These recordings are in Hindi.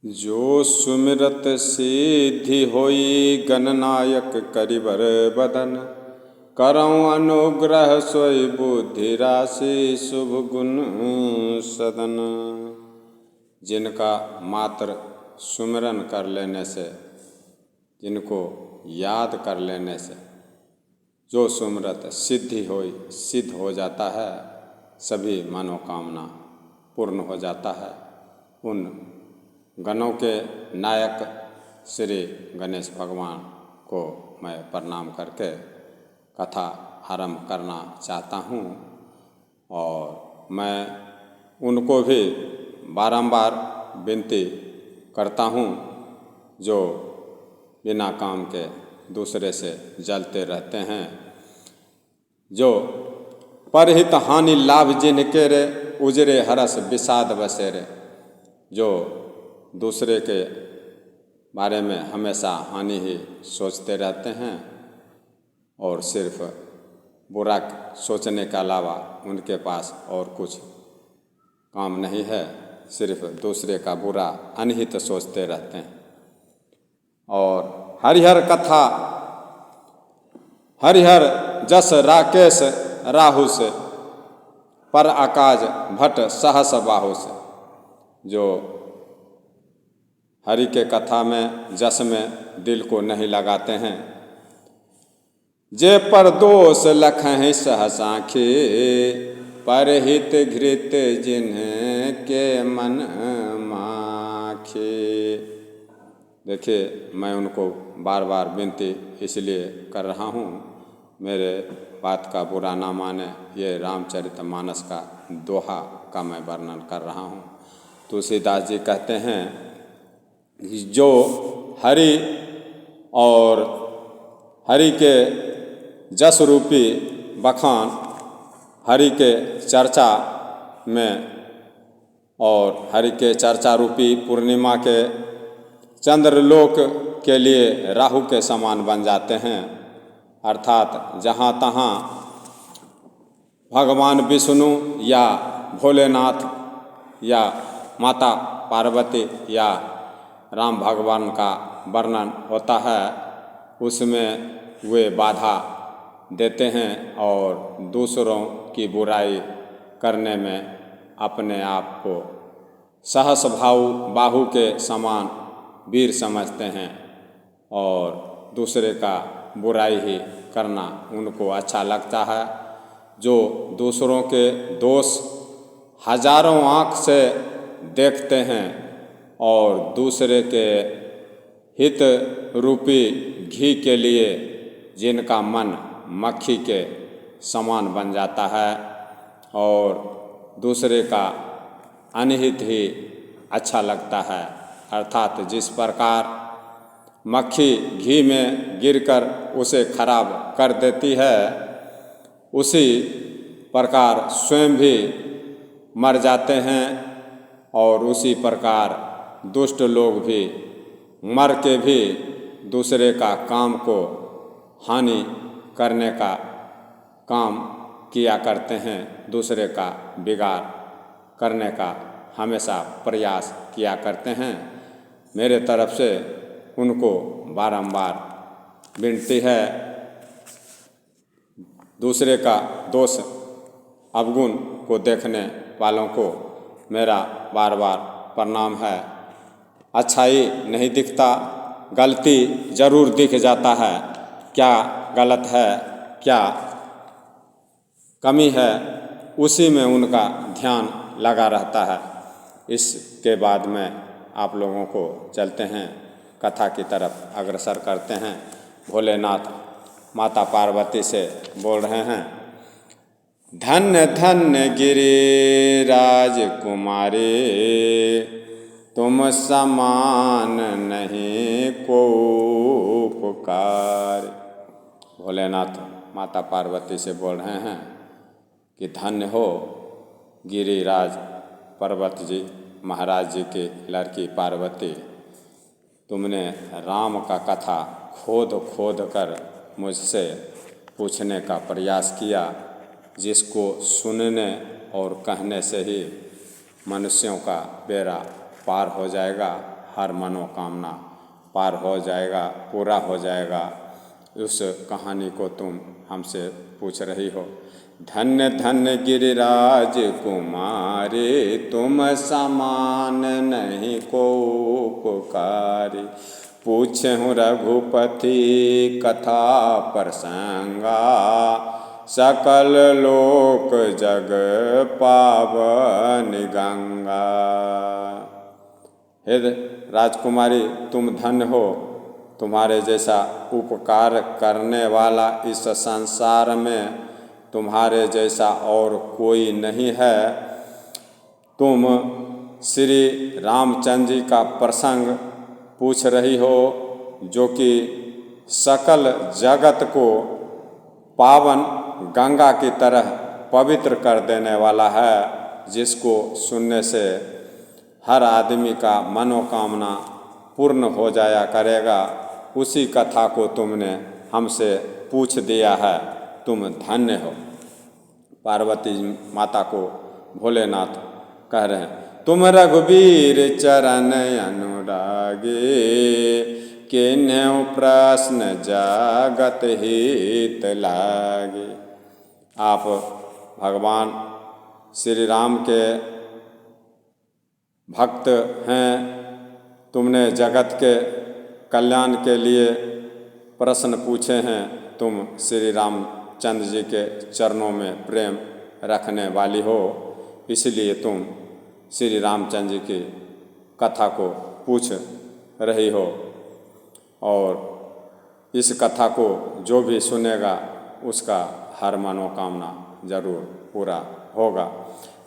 जो सुमिरत सिद्धि होई गणनायक करिबर बदन। करऊँ अनुग्रह सोई बुद्धि राशि शुभ गुण सदन। जिनका मात्र सुमिरन कर लेने से, जिनको याद कर लेने से जो सुमिरत सिद्धि होई, सिद्ध हो जाता है, सभी मनोकामना पूर्ण हो जाता है। उन गणों के नायक श्री गणेश भगवान को मैं प्रणाम करके कथा आरंभ करना चाहता हूँ। और मैं उनको भी बारंबार विनती करता हूँ जो बिना काम के दूसरे से जलते रहते हैं। जो परहित हानि लाभ जिनके रे, उजरे हरस विषाद बसेरे। जो दूसरे के बारे में हमेशा हानि ही सोचते रहते हैं और सिर्फ बुरा सोचने के अलावा उनके पास और कुछ काम नहीं है, सिर्फ दूसरे का बुरा अनहित सोचते रहते हैं। और हरिहर कथा हरिहर जस राकेश राहु से, पर आकाज भट्ट सहस बाहु से। जो हरि के कथा में जस में दिल को नहीं लगाते हैं, जे पर दोष लखहि सहसाखी, परहित घृत जिनके मन माखी। देखिए, मैं उनको बार बार विनती इसलिए कर रहा हूँ, मेरे बात का बुरा ना माने। ये रामचरितमानस का दोहा का मैं वर्णन कर रहा हूँ। तुलसीदास जी कहते हैं, जो हरि और हरि के जस रूपी बखान, हरि के चर्चा में और हरि के चर्चा रूपी पूर्णिमा के चंद्रलोक के लिए राहु के समान बन जाते हैं। अर्थात जहाँ तहाँ भगवान विष्णु या भोलेनाथ या माता पार्वती या राम भगवान का वर्णन होता है, उसमें वे बाधा देते हैं और दूसरों की बुराई करने में अपने आप को सहस बाहु के समान वीर समझते हैं और दूसरे का बुराई ही करना उनको अच्छा लगता है। जो दूसरों के दोष हजारों आँख से देखते हैं और दूसरे के हित रूपी घी के लिए जिनका मन मक्खी के समान बन जाता है और दूसरे का अनहित ही अच्छा लगता है। अर्थात जिस प्रकार मक्खी घी में गिरकर उसे खराब कर देती है, उसी प्रकार स्वयं भी मर जाते हैं और उसी प्रकार दुष्ट लोग भी मर के भी दूसरे का काम को हानि करने का काम किया करते हैं, दूसरे का बिगाड़ करने का हमेशा प्रयास किया करते हैं। मेरे तरफ से उनको बारंबार विनती है, दूसरे का दोष अवगुण को देखने वालों को मेरा बार बार प्रणाम है। अच्छाई नहीं दिखता, गलती जरूर दिख जाता है। क्या गलत है, क्या कमी है, उसी में उनका ध्यान लगा रहता है। इसके बाद में आप लोगों को चलते हैं कथा की तरफ अग्रसर करते हैं। भोलेनाथ माता पार्वती से बोल रहे हैं, धन्य धन्य गिरिराज कुमारी, तुम समान नहीं को पुकार। भोलेनाथ माता पार्वती से बोल रहे हैं कि धन्य हो गिरिराज पर्वत जी, महाराज जी की लड़की पार्वती, तुमने राम का कथा खोद खोद कर मुझसे पूछने का प्रयास किया, जिसको सुनने और कहने से ही मनुष्यों का बेड़ा पार हो जाएगा। हर मनोकामना पार हो जाएगा, पूरा हो जाएगा। उस कहानी को तुम हमसे पूछ रही हो। धन्य धन्य गिरिराज कुमारी, तुम समान नहीं को पुकारी। पूछहु रघुपति कथा प्रसंगा, सकल लोक जग पावन गंगा। हे राजकुमारी, तुम धन्य हो, तुम्हारे जैसा उपकार करने वाला इस संसार में तुम्हारे जैसा और कोई नहीं है। तुम श्री रामचंद्र जी का प्रसंग पूछ रही हो, जो कि सकल जगत को पावन गंगा की तरह पवित्र कर देने वाला है, जिसको सुनने से हर आदमी का मनोकामना पूर्ण हो जाया करेगा। उसी कथा को तुमने हमसे पूछ दिया है, तुम धन्य हो। पार्वती माता को भोलेनाथ कह रहे हैं, तुम रघुबीर चरण अनुरागे, किन्हु प्रश्न जगत हित लागे। आप भगवान श्री राम के भक्त हैं, तुमने जगत के कल्याण के लिए प्रश्न पूछे हैं। तुम श्री रामचंद्र जी के चरणों में प्रेम रखने वाली हो, इसलिए तुम श्री रामचंद्र जी की कथा को पूछ रही हो। और इस कथा को जो भी सुनेगा उसका हर मनोकामना जरूर पूरा होगा।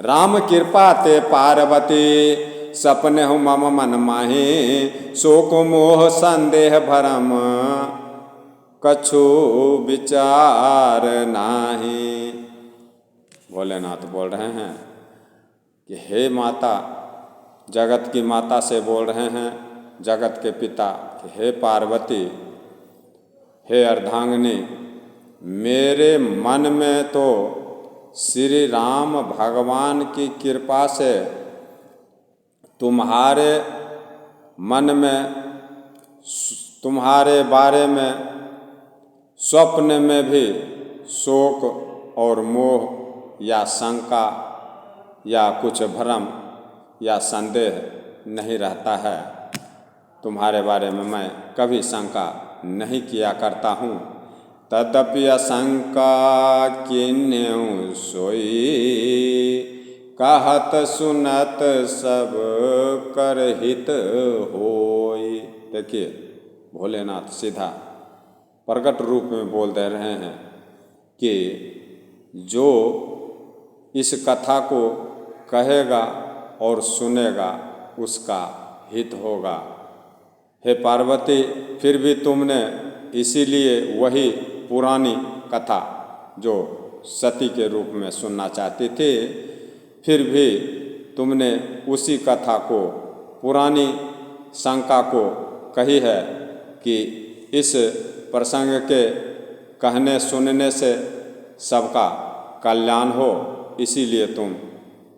राम कृपा ते पार्वती, सपने हो मम मन माही। शोक मोह संदेह भरम, कछु विचार नाही। भोलेनाथ बोल रहे हैं कि हे माता, जगत की माता से बोल रहे हैं, जगत के पिता, कि हे पार्वती, हे अर्धांगिनी, मेरे मन में तो श्री राम भगवान की कृपा से तुम्हारे मन में, तुम्हारे बारे में स्वप्न में भी शोक और मोह या शंका या कुछ भ्रम या संदेह नहीं रहता है। तुम्हारे बारे में मैं कभी शंका नहीं किया करता हूँ। तदपि आशंका किन्हु सोई, कहत सुनत सब कर हित होई। देखिए, भोलेनाथ सीधा प्रकट रूप में बोल दे रहे हैं कि जो इस कथा को कहेगा और सुनेगा उसका हित होगा। हे पार्वती, फिर भी तुमने इसीलिए वही पुरानी कथा जो सती के रूप में सुनना चाहती थी, फिर भी तुमने उसी कथा को, पुरानी शंका को कही है कि इस प्रसंग के कहने सुनने से सबका कल्याण हो, इसीलिए तुम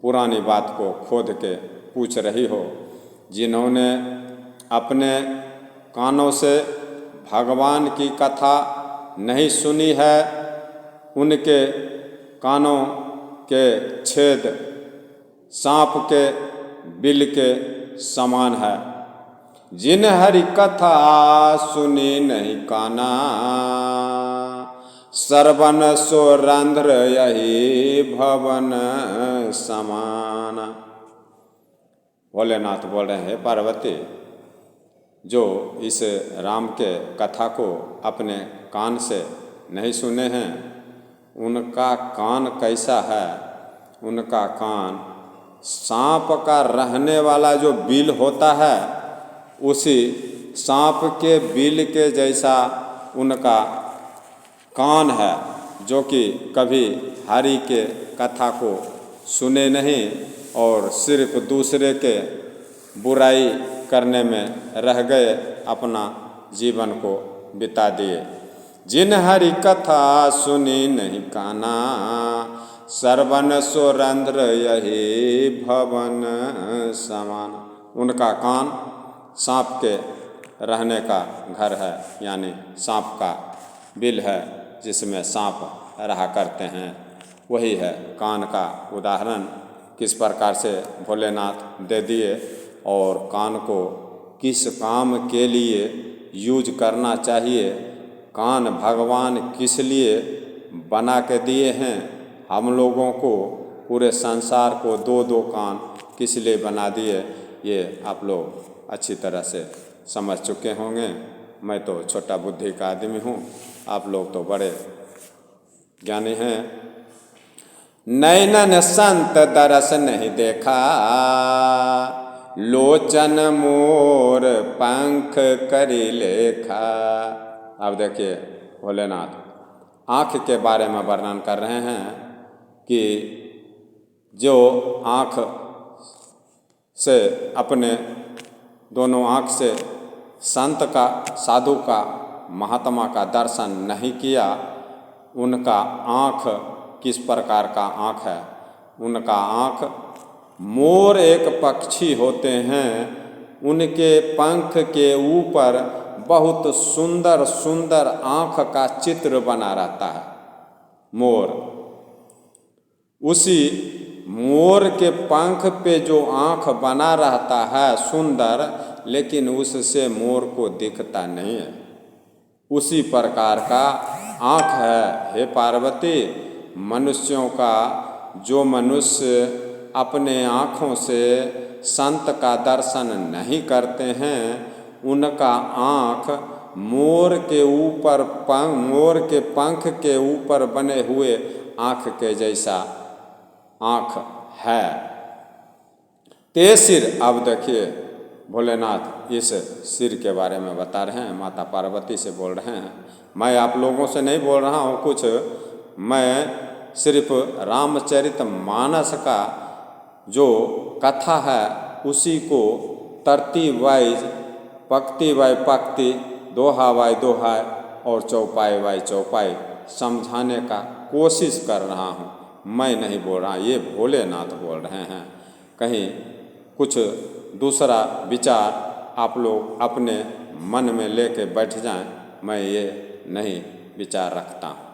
पुरानी बात को खोद के पूछ रही हो। जिन्होंने अपने कानों से भगवान की कथा नहीं सुनी है, उनके कानों के छेद सांप के बिल के समान है। जिन हरि कथा सुनी नहीं काना, सरवन सो रंध्र यही भवन समान। भोलेनाथ बोल रहे हैं, पार्वती, जो इस राम के कथा को अपने कान से नहीं सुने हैं, उनका कान कैसा है? उनका कान सांप का रहने वाला जो बिल होता है, उसी सांप के बिल के जैसा उनका कान है, जो कि कभी हरि के कथा को सुने नहीं और सिर्फ दूसरे के बुराई करने में रह गए, अपना जीवन को बिता दिए। जिन हरि कथा सुनी नहीं काना, सरवन सो रंध्र यही भवन समान। उनका कान सांप के रहने का घर है, यानी सांप का बिल है जिसमें सांप रहा करते हैं। वही है कान का उदाहरण किस प्रकार से भोलेनाथ दे दिए और कान को किस काम के लिए यूज करना चाहिए। कान भगवान किस लिए बना के दिए हैं, हम लोगों को पूरे संसार को दो दो कान किस लिए बना दिए, ये आप लोग अच्छी तरह से समझ चुके होंगे। मैं तो छोटा बुद्धि का आदमी हूँ, आप लोग तो बड़े ज्ञानी हैं। नैनन संत दरस नहीं देखा, लोचन मोर पंख करी लेखा। अब देखिए भोलेनाथ आँख के बारे में वर्णन कर रहे हैं कि जो आँख से अपने दोनों आँख से संत का, साधु का, महात्मा का दर्शन नहीं किया, उनका आँख किस प्रकार का आँख है। उनका आँख मोर एक पक्षी होते हैं, उनके पंख के ऊपर बहुत सुंदर सुंदर आँख का चित्र बना रहता है मोर। उसी मोर के पंख पे जो आँख बना रहता है सुंदर, लेकिन उससे मोर को दिखता नहीं है, उसी प्रकार का आँख है हे पार्वती। मनुष्यों का, जो मनुष्य अपने आँखों से संत का दर्शन नहीं करते हैं, उनका आँख मोर के ऊपर मोर के पंख के ऊपर बने हुए आँख के जैसा आँख है। ते सिर, अब देखिए भोलेनाथ इस सिर के बारे में बता रहे हैं, माता पार्वती से बोल रहे हैं। मैं आप लोगों से नहीं बोल रहा हूँ कुछ, मैं सिर्फ रामचरितमानस का जो कथा है उसी को तरतीब वाइज, पंक्ति बाय पंक्ति, दोहा बाय दोहा और चौपाई बाय चौपाई समझाने का कोशिश कर रहा हूँ। मैं नहीं बोल रहा, ये भोलेनाथ बोल रहे हैं। कहीं कुछ दूसरा विचार आप लोग अपने मन में लेके बैठ जाएं, मैं ये नहीं विचार रखता हूँ।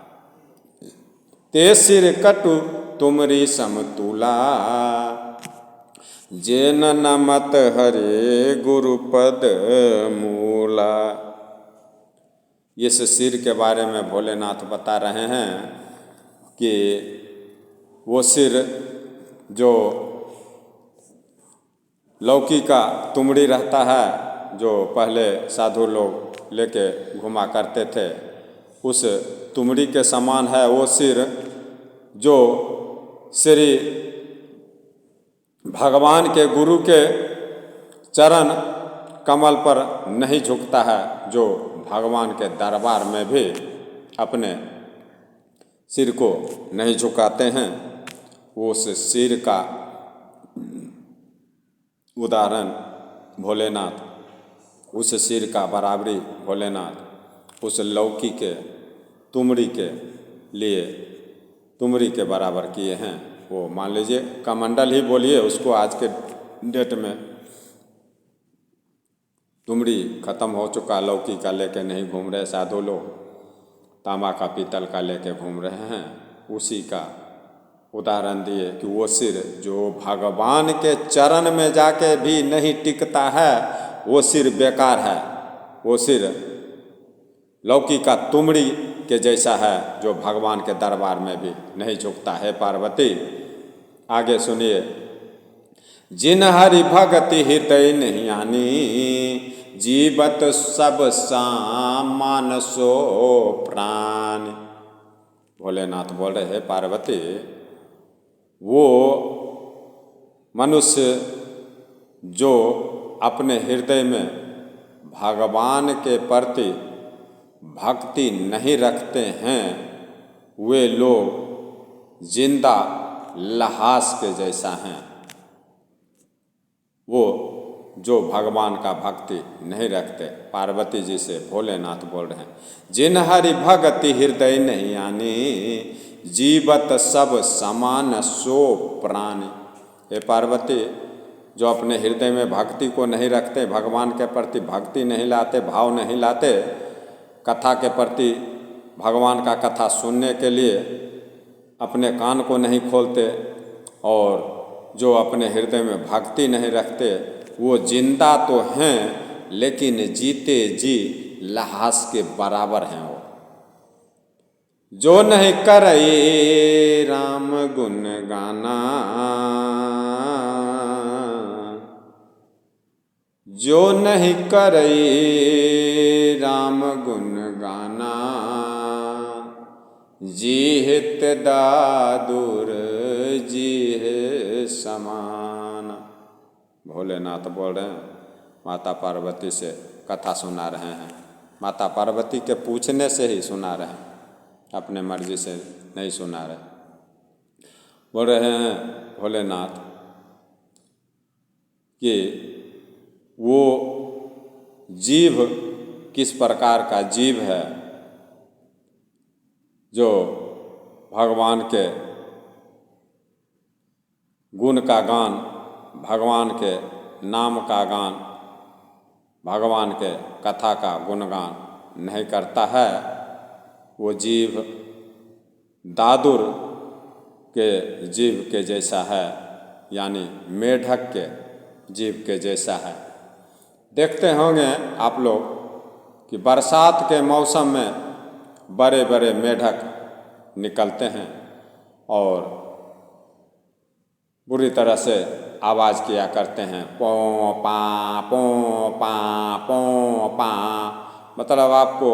ते सिर कटु तुमरी समतुला, जेन नमत हरे गुरुपद मूला। इस सिर के बारे में भोलेनाथ बता रहे हैं कि वो सिर जो लौकी का तुमड़ी रहता है, जो पहले साधु लोग लेके घुमा करते थे, उस तुमड़ी के समान है वो सिर जो श्री भगवान के गुरु के चरण कमल पर नहीं झुकता है, जो भगवान के दरबार में भी अपने सिर को नहीं झुकाते हैं। उस सिर का उदाहरण भोलेनाथ, उस सिर का बराबरी भोलेनाथ उस लौकी के तुमड़ी के लिए तुमड़ी के बराबर किए हैं। वो मान लीजिए कमंडल ही बोलिए उसको, आज के डेट में तुमड़ी खत्म हो चुका, लौकी का लेके नहीं घूम रहे साधु लोग, तांबा का पीतल का लेके घूम रहे हैं। उसी का उदाहरण दिए कि वो सिर जो भगवान के चरण में जाके भी नहीं टिकता है, वो सिर बेकार है। वो सिर लौकी का तुमड़ी के जैसा है जो भगवान के दरबार में भी नहीं झुकता है। पार्वती आगे सुनिए। जिन हरि भगति हृदय नहीं आनी, जीवत सब सामान सो प्राण। भोलेनाथ बोल रहे हैं पार्वती, वो मनुष्य जो अपने हृदय में भगवान के प्रति भक्ति नहीं रखते हैं, वे लोग जिंदा लहास के जैसा हैं। वो जो भगवान का भक्ति नहीं रखते, पार्वती जी से भोलेनाथ बोल रहे हैं, जिन हरि भगति हृदय नहीं आनी, जीवत सब समान सो प्राणी। हे पार्वती, जो अपने हृदय में भक्ति को नहीं रखते, भगवान के प्रति भक्ति नहीं लाते, भाव नहीं लाते, कथा के प्रति, भगवान का कथा सुनने के लिए अपने कान को नहीं खोलते, और जो अपने हृदय में भक्ति नहीं रखते, वो जिंदा तो हैं लेकिन जीते जी लाश के बराबर हैं। वो जो नहीं करे राम गुण गाना, जो नहीं करे राम गुण गाना, जीहित दादुर जीह समान। भोलेनाथ बोल रहे हैं, माता पार्वती से कथा सुना रहे हैं। माता पार्वती के पूछने से ही सुना रहे हैं, अपने मर्जी से नहीं सुना रहे। बोल रहे हैं भोलेनाथ कि वो जीव किस प्रकार का जीव है जो भगवान के गुण का गान, भगवान के नाम का गान, भगवान के कथा का गुणगान नहीं करता है। वो जीव दादुर के जीव के जैसा है, यानी मेढक के जीव के जैसा है। देखते होंगे आप लोग कि बरसात के मौसम में बड़े बड़े मेढक निकलते हैं और बुरी तरह से आवाज़ किया करते हैं, पों पा पों पा पों पा, मतलब आपको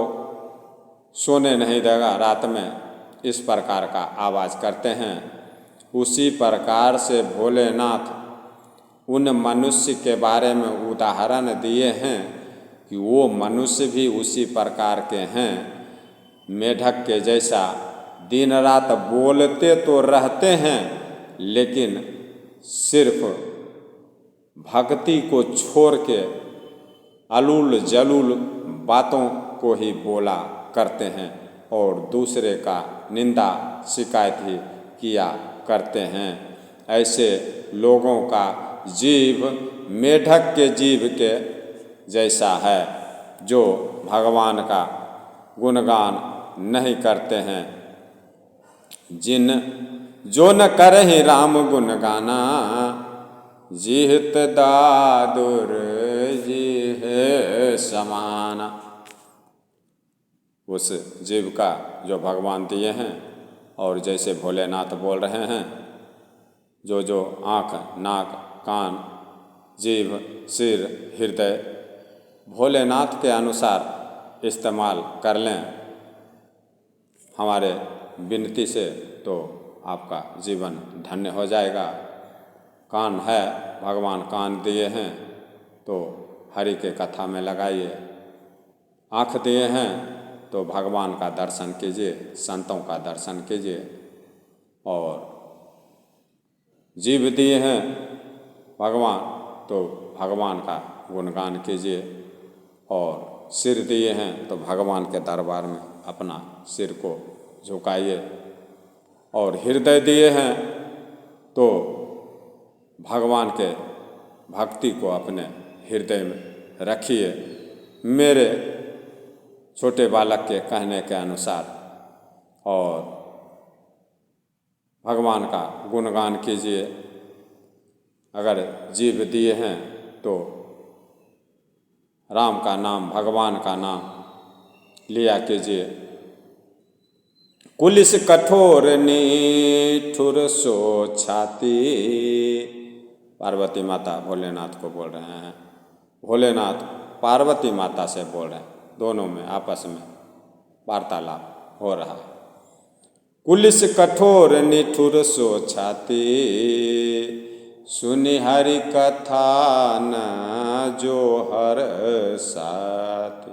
सोने नहीं देगा रात में, इस प्रकार का आवाज़ करते हैं। उसी प्रकार से भोलेनाथ उन मनुष्य के बारे में उदाहरण दिए हैं कि वो मनुष्य भी उसी प्रकार के हैं, मेढक के जैसा। दिन रात बोलते तो रहते हैं लेकिन सिर्फ भक्ति को छोड़ के अलूल जलूल बातों को ही बोला करते हैं और दूसरे का निंदा शिकायत ही किया करते हैं। ऐसे लोगों का जीव मेढक के जीव के जैसा है, जो भगवान का गुणगान नहीं करते हैं। जो न करे राम गुण गाना, जीहित दादुर जीह समान। उस जीव का जो भगवान दिए हैं, और जैसे भोलेनाथ बोल रहे हैं, जो आँख, नाक, कान, जीभ, सिर, हृदय भोलेनाथ के अनुसार इस्तेमाल कर लें हमारे विनती से, तो आपका जीवन धन्य हो जाएगा। कान है, भगवान कान दिए हैं तो हरि के कथा में लगाइए। आँख दिए हैं तो भगवान का दर्शन कीजिए, संतों का दर्शन कीजिए। और जीभ दिए हैं भगवान तो भगवान का गुणगान कीजिए। और सिर दिए हैं तो भगवान के दरबार में अपना सिर को झुकाइए। और हृदय दिए हैं तो भगवान के भक्ति को अपने हृदय में रखिए, मेरे छोटे बालक के कहने के अनुसार। और भगवान का गुणगान कीजिए। अगर जीभ दिए हैं तो राम का नाम, भगवान का नाम लिया कीजिए। कुलिस कठोर निठुर सो छाती, पार्वती माता भोलेनाथ को बोल रहे हैं। भोलेनाथ पार्वती माता से बोल रहे हैं, दोनों में आपस में वार्तालाप हो रहा है। कुलिस कठोर निठुर सो छाती, सुनि हरि कथा न जो हर साथी।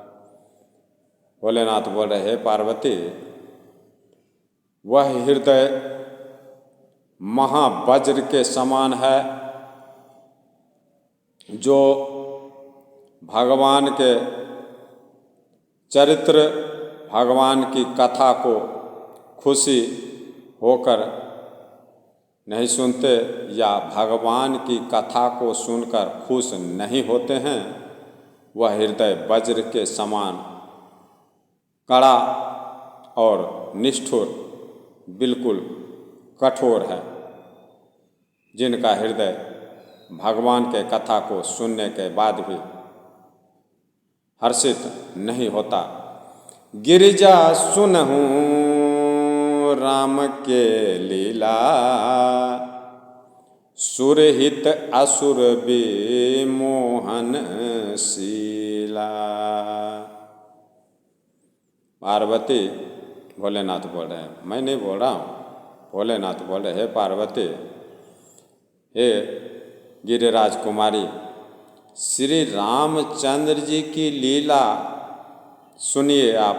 भोलेनाथ बोल रहे हैं, पार्वती वह हृदय महावज्र के समान है जो भगवान के चरित्र, भगवान की कथा को खुशी होकर नहीं सुनते या भगवान की कथा को सुनकर खुश नहीं होते हैं, वह हृदय वज्र के समान कड़ा और निष्ठुर, बिल्कुल कठोर है। जिनका हृदय भगवान के कथा को सुनने के बाद भी हर्षित नहीं होता। गिरिजा सुनहूँ राम के लीला, सुरहित असुर विमोहन शीला। पार्वती, भोलेनाथ बोल रहे हैं, मैं नहीं बोल रहा हूँ, भोलेनाथ बोल रहे, हे पार्वती, हे गिरिराज कुमारी, श्री रामचंद्र जी की लीला सुनिए आप।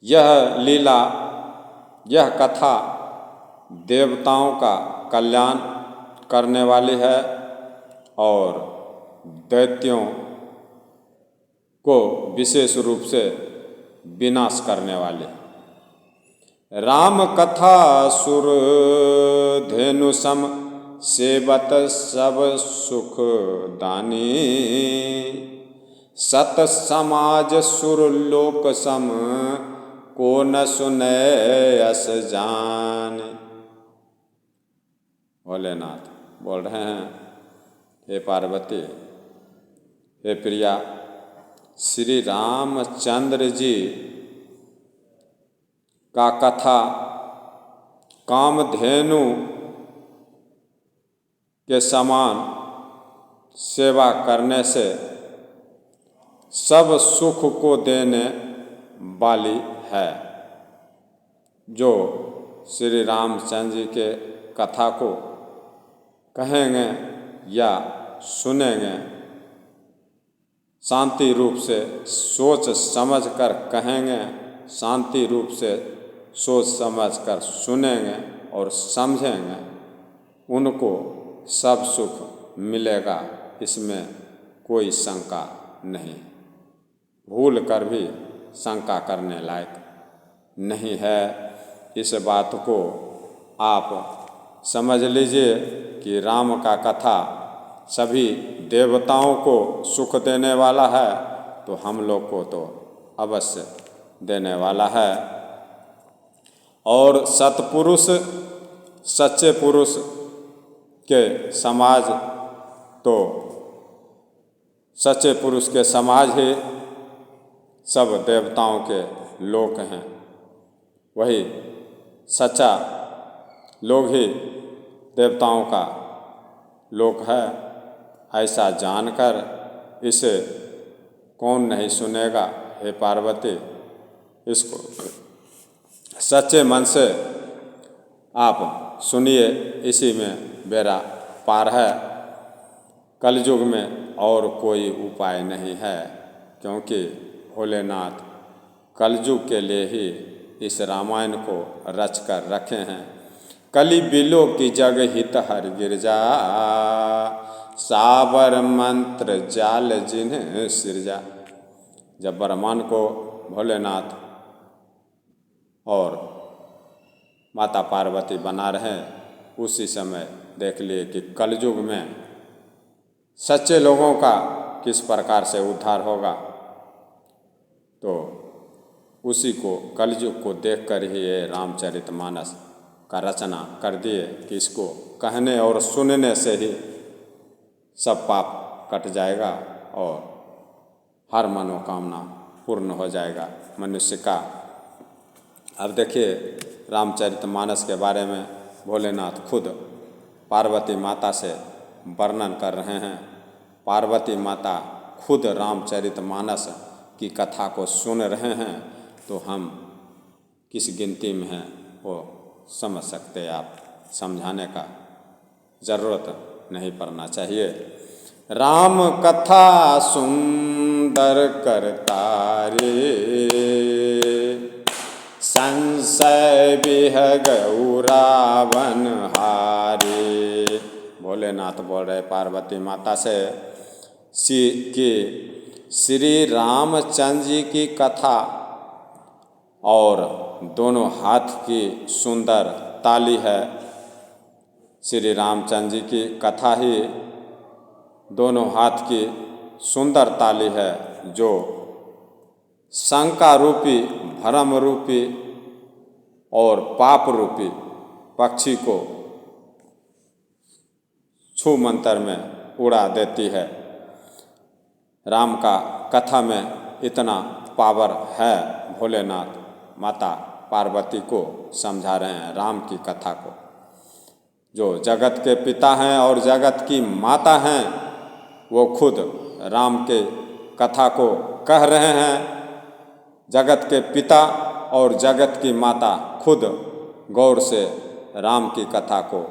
यह लीला, यह कथा देवताओं का कल्याण करने वाली है और दैत्यों को विशेष रूप से विनाश करने वाली। राम कथा सुर धेनु सम, सेवत सब सुख दानी। सत समाज सुर लोक सम, को न सुने अस जान। भोलेनाथ बोल रहे हैं, हे पार्वती, हे प्रिया, श्री रामचंद्र जी का कथा कामधेनु के समान सेवा करने से सब सुख को देने वाली है। जो श्री रामचंद्र जी के कथा को कहेंगे या सुनेंगे, शांति रूप से सोच समझ कर कहेंगे, शांति रूप से सोच समझ कर सुनेंगे और समझेंगे, उनको सब सुख मिलेगा, इसमें कोई शंका नहीं। भूल कर भी शंका करने लायक नहीं है। इस बात को आप समझ लीजिए कि राम का कथा सभी देवताओं को सुख देने वाला है, तो हम लोग को तो अवश्य देने वाला है। और सत्पुरुष, सच्चे पुरुष के समाज, तो सच्चे पुरुष के समाज ही सब देवताओं के लोक हैं। वही सच्चा लोग ही देवताओं का लोक है। ऐसा जानकर इसे कौन नहीं सुनेगा। हे पार्वती, इसको सच्चे मन से आप सुनिए, इसी में बेड़ा पार है। कलयुग में और कोई उपाय नहीं है, क्योंकि भोलेनाथ कलयुग के लिए ही इस रामायण को रच कर रखे हैं। कली बिलो की जग हित हर गिरजा, साबर मंत्र जाल जिन्ह सिरजा। जब ब्रह्मांड को भोलेनाथ और माता पार्वती बना रहे हैं, उसी समय देख लिए कि कलयुग में सच्चे लोगों का किस प्रकार से उद्धार होगा। तो उसी को, कलयुग को देखकर ही ये रामचरितमानस का रचना कर दिए कि इसको कहने और सुनने से ही सब पाप कट जाएगा और हर मनोकामना पूर्ण हो जाएगा मनुष्य का। अब देखिए रामचरितमानस के बारे में भोलेनाथ खुद पार्वती माता से वर्णन कर रहे हैं। पार्वती माता खुद रामचरितमानस की कथा को सुन रहे हैं, तो हम किस गिनती में हैं वो समझ सकते। आप समझाने का ज़रूरत नहीं पड़ना चाहिए। राम कथा सुंदर करता रे, संशय बिह गौ रावण हारे। भोलेनाथ बोल रहे पार्वती माता से कि श्री रामचंद्र जी की कथा और दोनों हाथ की सुंदर ताली है, श्री रामचंद्र जी की कथा ही दोनों हाथ की सुंदर ताली है, जो शंका रूपी, भ्रम रूपी और पाप रूपी पक्षी को छू मंतर में उड़ा देती है। राम का कथा में इतना पावर है, भोलेनाथ माता पार्वती को समझा रहे हैं राम की कथा को। जो जगत के पिता हैं और जगत की माता हैं, वो खुद राम के कथा को कह रहे हैं। जगत के पिता और जगत की माता खुद गौर से राम की कथा को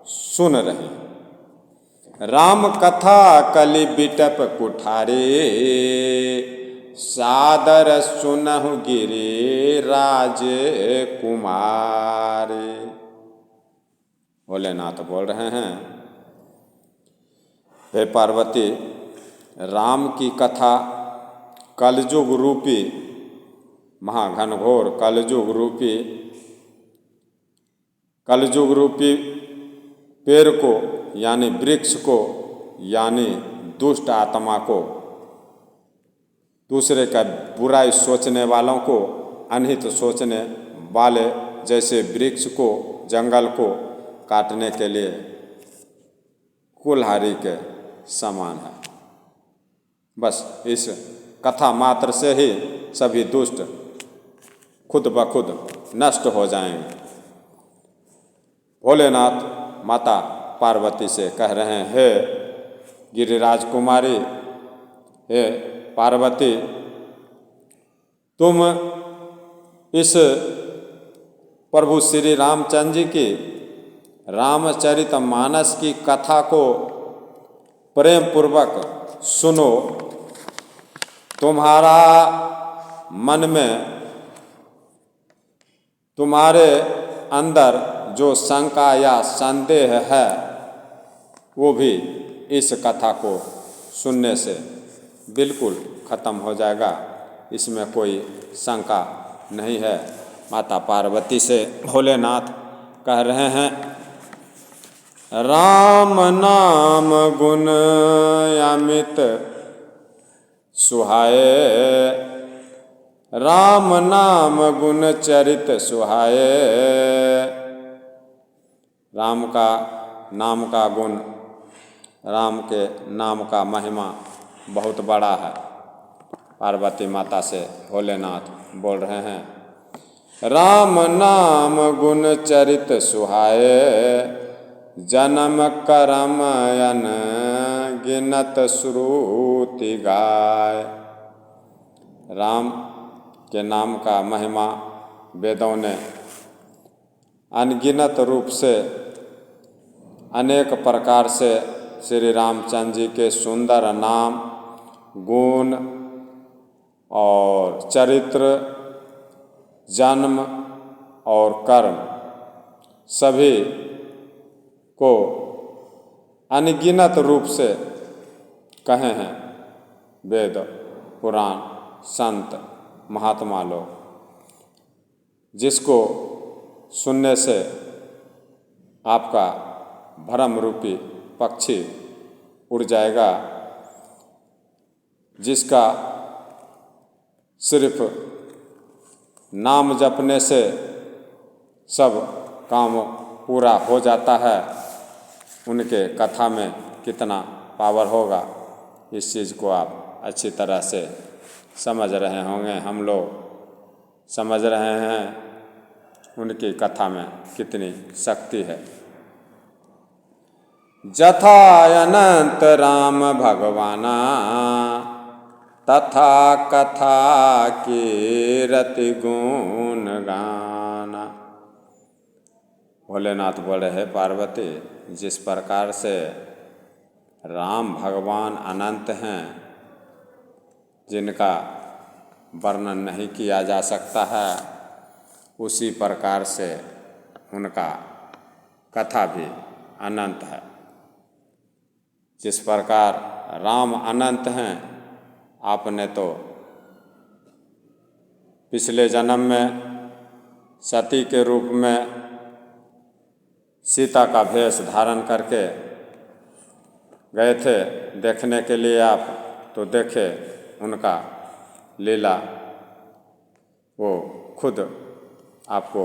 सुन रहे हैं। राम कथा कलि बिटप कुठारी, सादर सुनहु गिरि राज कुमारी। भोलेनाथ बोल रहे हैं, हे पार्वती, राम की कथा कलयुग रूपी, महाघनघोर कलयुग रूपी पेड़ को यानी वृक्ष को, यानी दुष्ट आत्मा को, दूसरे का बुराई सोचने वालों को, अनहित सोचने वाले जैसे वृक्ष को, जंगल को काटने के लिए कुल्हाड़ी के समान है। बस इस कथा मात्र से ही सभी दुष्ट खुद ब खुद नष्ट हो जाएंगे। भोलेनाथ माता पार्वती से कह रहे हैं, हे गिरिराज कुमारी, हे पार्वती, तुम इस प्रभु श्री रामचंद्र जी की रामचरितमानस की कथा को प्रेम पूर्वक सुनो। तुम्हारा मन में, तुम्हारे अंदर जो शंका या संदेह है, वो भी इस कथा को सुनने से बिल्कुल खत्म हो जाएगा। इसमें कोई शंका नहीं है। माता पार्वती से भोलेनाथ कह रहे हैं, राम नाम गुण अमित सुहाए, राम नाम गुण चरित सुहाए। राम का नाम का गुण, राम के नाम का महिमा बहुत बड़ा है। पार्वती माता से भोलेनाथ बोल रहे हैं, राम नाम गुण चरित सुहाए, जन्म करम अन गिनत श्रुति गाय। राम के नाम का महिमा वेदों ने अनगिनत रूप से, अनेक प्रकार से श्री रामचंद्र जी के सुंदर नाम, गुण और चरित्र, जन्म और कर्म सभी को अनगिनत रूप से कहे हैं वेद, पुराण, संत, महात्मा लोग, जिसको सुनने से आपका भ्रम रूपी पक्षी उड़ जाएगा, जिसका सिर्फ नाम जपने से सब काम पूरा हो जाता है। उनके कथा में कितना पावर होगा, इस चीज़ को आप अच्छी तरह से समझ रहे होंगे। हम लोग समझ रहे हैं उनकी कथा में कितनी शक्ति है। जथा अनंत राम भगवाना, तथा कथा की रति गुण गाना। भोलेनाथ बोले, है पार्वती, जिस प्रकार से राम भगवान अनंत हैं, जिनका वर्णन नहीं किया जा सकता है, उसी प्रकार से उनका कथा भी अनंत है। जिस प्रकार राम अनंत हैं, आपने तो पिछले जन्म में सती के रूप में सीता का भेष धारण करके गए थे देखने के लिए आप, तो देखे उनका लीला, वो खुद आपको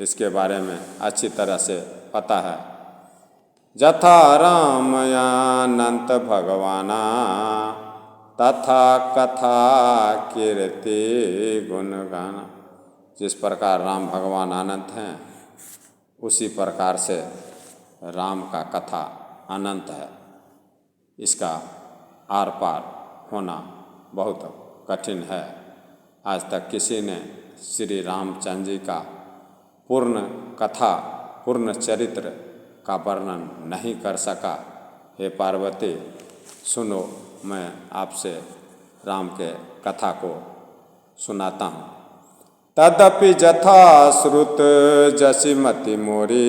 इसके बारे में अच्छी तरह से पता है। जथा रामयानंत भगवाना तथा कथा कीर्ति गुणगान। जिस प्रकार राम भगवान अनंत हैं, उसी प्रकार से राम का कथा अनंत है। इसका आर पार होना बहुत कठिन है। आज तक किसी ने श्री रामचंद्र जी का पूर्ण कथा, पूर्ण चरित्र का वर्णन नहीं कर सका। हे पार्वती, सुनो, मैं आपसे राम के कथा को सुनाता हूँ। तदपि जथा श्रुत जसिमति मोरी,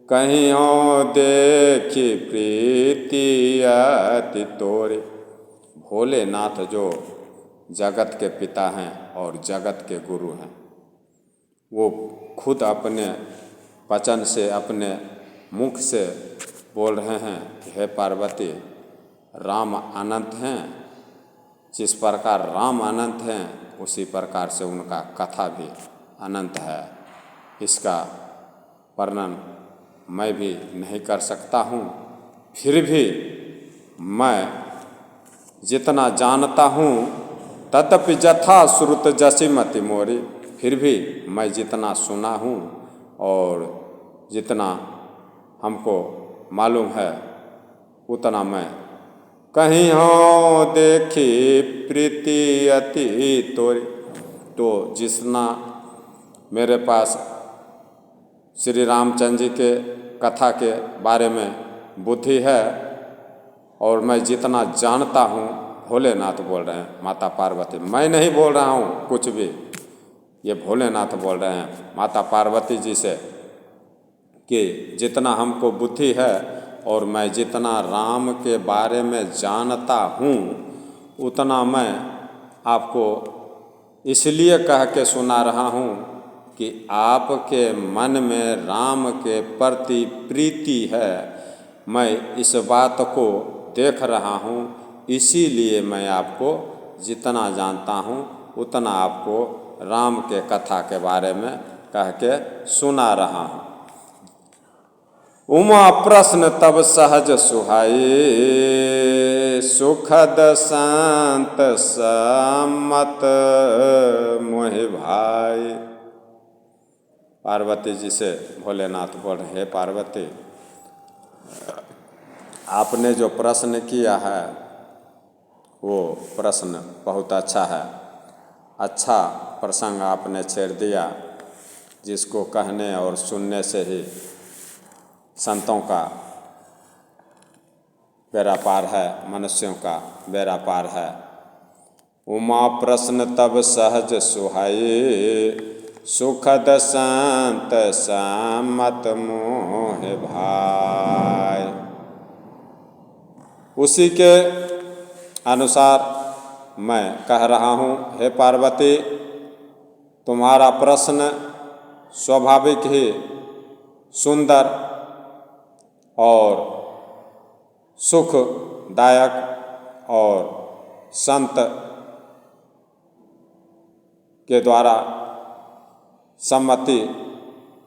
कहीं हो देखी प्रीति अति तोरे। भोलेनाथ जो जगत के पिता हैं और जगत के गुरु हैं, वो खुद अपने वचन से, अपने मुख से बोल रहे हैं कि हे पार्वती, राम अनंत हैं। जिस प्रकार राम अनंत हैं, उसी प्रकार से उनका कथा भी अनंत है। इसका वर्णन मैं भी नहीं कर सकता हूँ। फिर भी मैं जितना जानता हूँ, तदपि जथा श्रुत जसिमति मोरी, फिर भी मैं जितना सुना हूँ और जितना हमको मालूम है, उतना मैं कहीं हो देखी प्रीति अति तोरी। तो जितना मेरे पास श्री रामचंद्र जी के कथा के बारे में बुद्धि है और मैं जितना जानता हूँ, भोलेनाथ बोल रहे हैं, माता पार्वती, मैं नहीं बोल रहा हूँ कुछ भी। ये भोलेनाथ बोल रहे हैं माता पार्वती जी से कि जितना हमको बुद्धि है और मैं जितना राम के बारे में जानता हूँ, उतना मैं आपको इसलिए कह के सुना रहा हूँ कि आपके मन में राम के प्रति प्रीति है। मैं इस बात को देख रहा हूँ, इसीलिए मैं आपको जितना जानता हूँ उतना आपको राम के कथा के बारे में कह के सुना रहा हूँ। उमा प्रश्न तब सहज सुहाई, सुखद शांत सम्मत मोहि भाई। पार्वती जी से भोलेनाथ बोल रहे, हे पार्वती, आपने जो प्रश्न किया है वो प्रश्न बहुत अच्छा है। अच्छा प्रसंग आपने छेड़ दिया, जिसको कहने और सुनने से ही संतों का बेड़ा पार है, मनुष्यों का बेड़ा पार है। उमा प्रश्न तब सहज सुहाई, सुखद शांत सम्मत मोहि भाई। उसी के अनुसार मैं कह रहा हूँ, हे पार्वती, तुम्हारा प्रश्न स्वाभाविक ही सुंदर और सुखदायक और संत के द्वारा सम्मति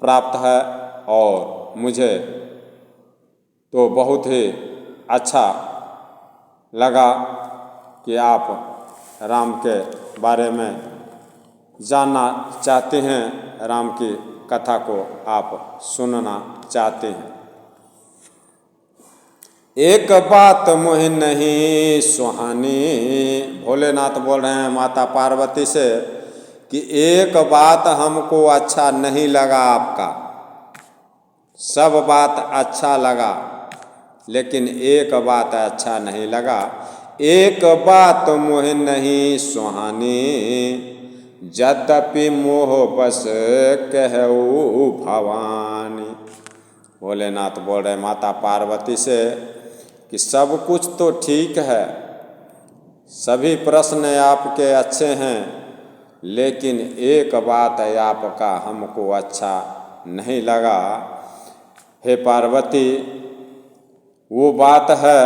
प्राप्त है और मुझे तो बहुत ही अच्छा लगा कि आप राम के बारे में जानना चाहते हैं, राम की कथा को आप सुनना चाहते हैं। एक बात मोहि नहीं सुहानी, भोलेनाथ बोल रहे हैं माता पार्वती से कि एक बात हमको अच्छा नहीं लगा आपका। सब बात अच्छा लगा, लेकिन एक बात अच्छा नहीं लगा। एक बात मोहि नहीं सुहानी, यद्यपि मोह बस कहऊ भवानी। भोलेनाथ बोल रहे माता पार्वती से कि सब कुछ तो ठीक है, सभी प्रश्न आपके अच्छे हैं, लेकिन एक बात आपका हमको अच्छा नहीं लगा। हे पार्वती, वो बात है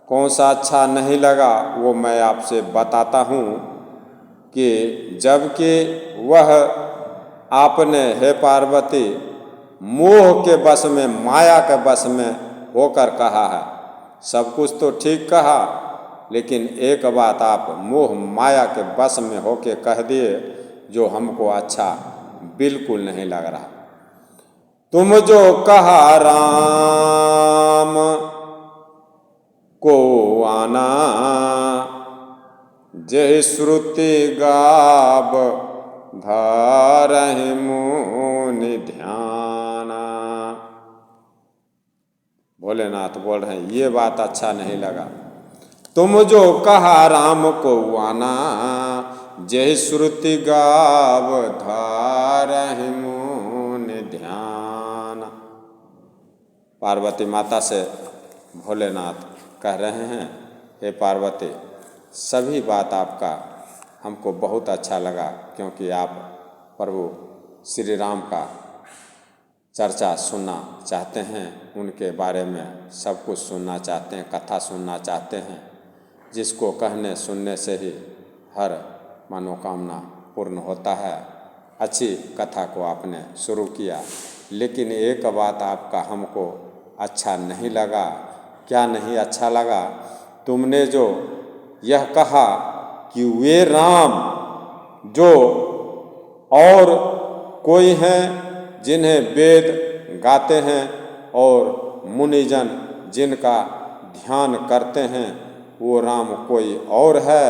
कौन सा अच्छा नहीं लगा वो मैं आपसे बताता हूँ कि जबकि वह आपने हे पार्वती मोह के वश में, माया के वश में होकर कहा है। सब कुछ तो ठीक कहा, लेकिन एक बात आप मोह माया के वश में होके कह दिए जो हमको अच्छा बिल्कुल नहीं लग रहा। तुम जो कहा राम को आना, जय श्रुति गाव धारहि मुनि ध्याना। भोलेनाथ बोल रहे हैं ये बात अच्छा नहीं लगा। तुम जो कहा राम को आना, जय श्रुति गाव धारहि मुनि ध्याना। पार्वती माता से भोलेनाथ कह रहे हैं, हे पार्वती, सभी बात आपका हमको बहुत अच्छा लगा, क्योंकि आप प्रभु श्री राम का चर्चा सुनना चाहते हैं, उनके बारे में सब कुछ सुनना चाहते हैं, कथा सुनना चाहते हैं, जिसको कहने सुनने से ही हर मनोकामना पूर्ण होता है। अच्छी कथा को आपने शुरू किया, लेकिन एक बात आपका हमको अच्छा नहीं लगा। क्या नहीं अच्छा लगा? तुमने जो यह कहा कि वे राम जो और कोई हैं जिन्हें वेद गाते हैं और मुनिजन जिनका ध्यान करते हैं, वो राम कोई और है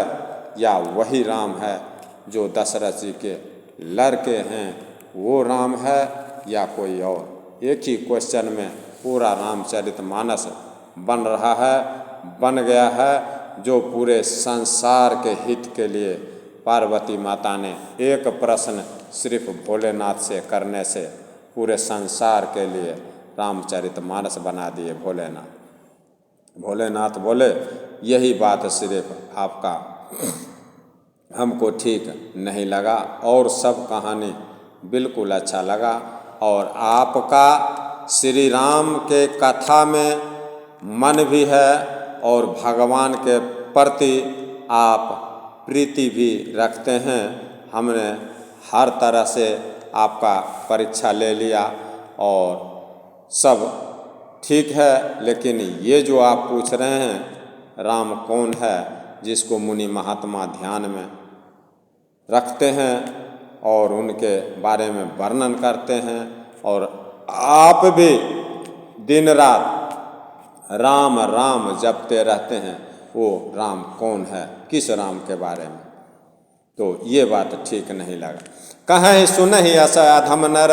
या वही राम है जो दशरथ जी के लड़के हैं, वो राम है या कोई और? एक ही क्वेश्चन में पूरा रामचरितमानस बन रहा है, बन गया है, जो पूरे संसार के हित के लिए पार्वती माता ने एक प्रश्न सिर्फ भोलेनाथ से करने से पूरे संसार के लिए रामचरितमानस बना दिए भोलेनाथ। भोलेनाथ बोले यही बात सिर्फ आपका हमको ठीक नहीं लगा, और सब कहानी बिल्कुल अच्छा लगा। और आपका श्री राम के कथा में मन भी है और भगवान के प्रति आप प्रीति भी रखते हैं। हमने हर तरह से आपका परीक्षा ले लिया और सब ठीक है, लेकिन ये जो आप पूछ रहे हैं राम कौन है, जिसको मुनि महात्मा ध्यान में रखते हैं और उनके बारे में वर्णन करते हैं, और आप भी दिन रात राम राम जपते रहते हैं, वो राम कौन है, किस राम के बारे में? तो ये बात ठीक नहीं लगा। कहीं सुनहि अस अधम नर,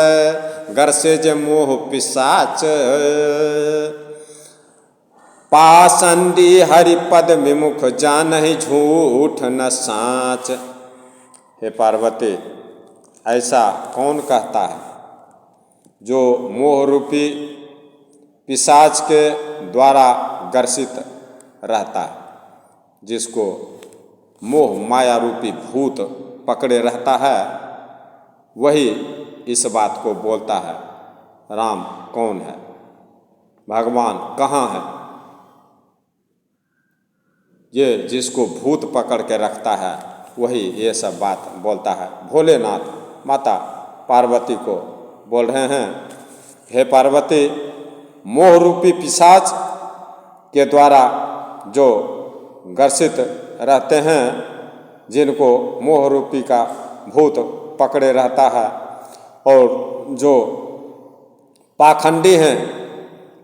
गर से जे मोह पिशाच, पाषंडी हरिपद विमुख जानहि झूठ न साच। हे पार्वती, ऐसा कौन कहता है जो मोह रूपी पिशाच के द्वारा ग्रसित रहता है, जिसको मोह माया रूपी भूत पकड़े रहता है, वही इस बात को बोलता है राम कौन है, भगवान कहाँ है। ये जिसको भूत पकड़ के रखता है वही ये सब बात बोलता है। भोलेनाथ माता पार्वती को बोल रहे हैं, हे पार्वती, मोह रूपी पिशाच के द्वारा जो ग्रसित रहते हैं, जिनको मोह रूपी का भूत पकड़े रहता है, और जो पाखंडी हैं,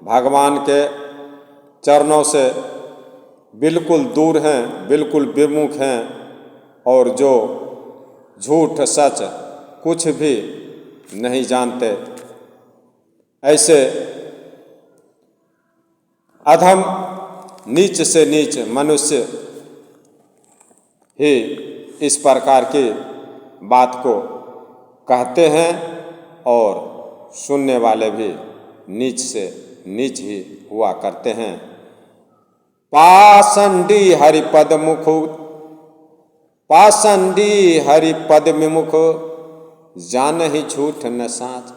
भगवान के चरणों से बिल्कुल दूर हैं, बिल्कुल विमुख हैं, और जो झूठ सच कुछ भी नहीं जानते, ऐसे अधम नीच से नीच मनुष्य ही इस प्रकार की बात को कहते हैं, और सुनने वाले भी नीच से नीच ही हुआ करते हैं। पाषंडी हरिपद मुख, पाषंडी हरिपद विमुख, जानहि झूठ न साच।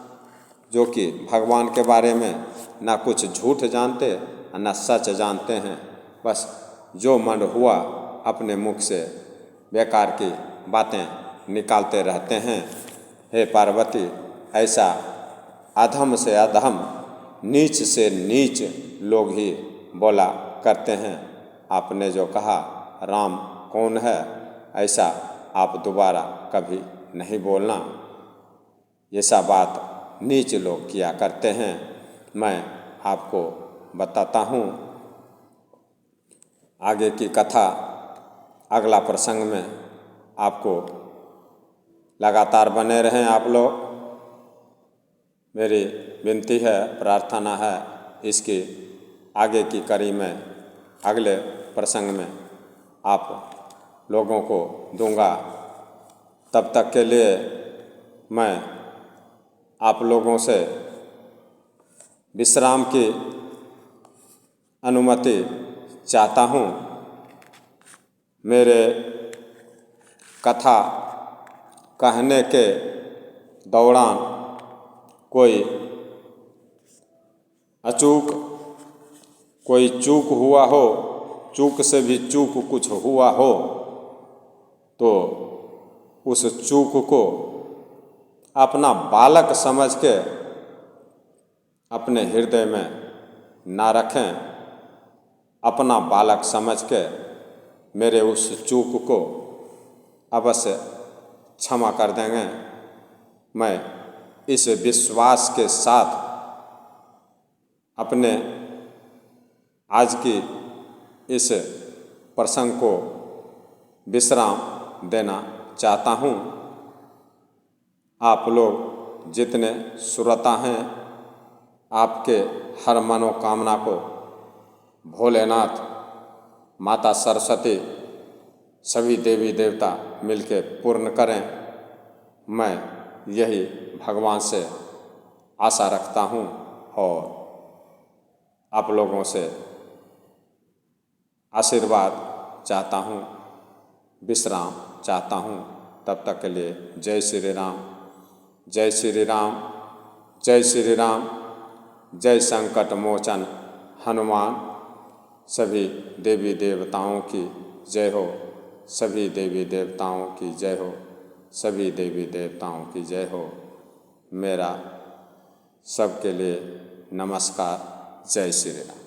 जो कि भगवान के बारे में ना कुछ झूठ जानते और ना सच जानते हैं, बस जो मन हुआ अपने मुख से बेकार की बातें निकालते रहते हैं। हे पार्वती, ऐसा अधम से अधम, नीच से नीच लोग ही बोला करते हैं। आपने जो कहा राम कौन है, ऐसा आप दोबारा कभी नहीं बोलना। ऐसा बात नीच लोग किया करते हैं। मैं आपको बताता हूँ आगे की कथा अगला प्रसंग में। आपको लगातार बने रहें आप लोग, मेरी विनती है, प्रार्थना है। इसकी आगे की कड़ी में अगले प्रसंग में आप लोगों को दूंगा। तब तक के लिए मैं आप लोगों से विश्राम की अनुमति चाहता हूँ। मेरे कथा कहने के दौरान कोई अचूक कोई चूक हुआ हो, चूक से भी चूक कुछ हुआ हो, तो उस चूक को अपना बालक समझ के अपने हृदय में ना रखें। अपना बालक समझ के मेरे उस चूक को अवश्य क्षमा कर देंगे। मैं इस विश्वास के साथ अपने आज की इस प्रसंग को विश्राम देना चाहता हूँ। आप लोग जितने श्रोता हैं, आपके हर मनोकामना को भोलेनाथ, माता सरस्वती, सभी देवी देवता मिलके पूर्ण करें। मैं यही भगवान से आशा रखता हूँ और आप लोगों से आशीर्वाद चाहता हूँ, विश्राम चाहता हूँ। तब तक के लिए जय श्री राम, जय श्री राम, जय श्री राम, जय संकट मोचन हनुमान। सभी देवी देवताओं की जय हो, सभी देवी देवताओं की जय हो, सभी देवी देवताओं की जय हो। मेरा सबके लिए नमस्कार। जय श्री राम।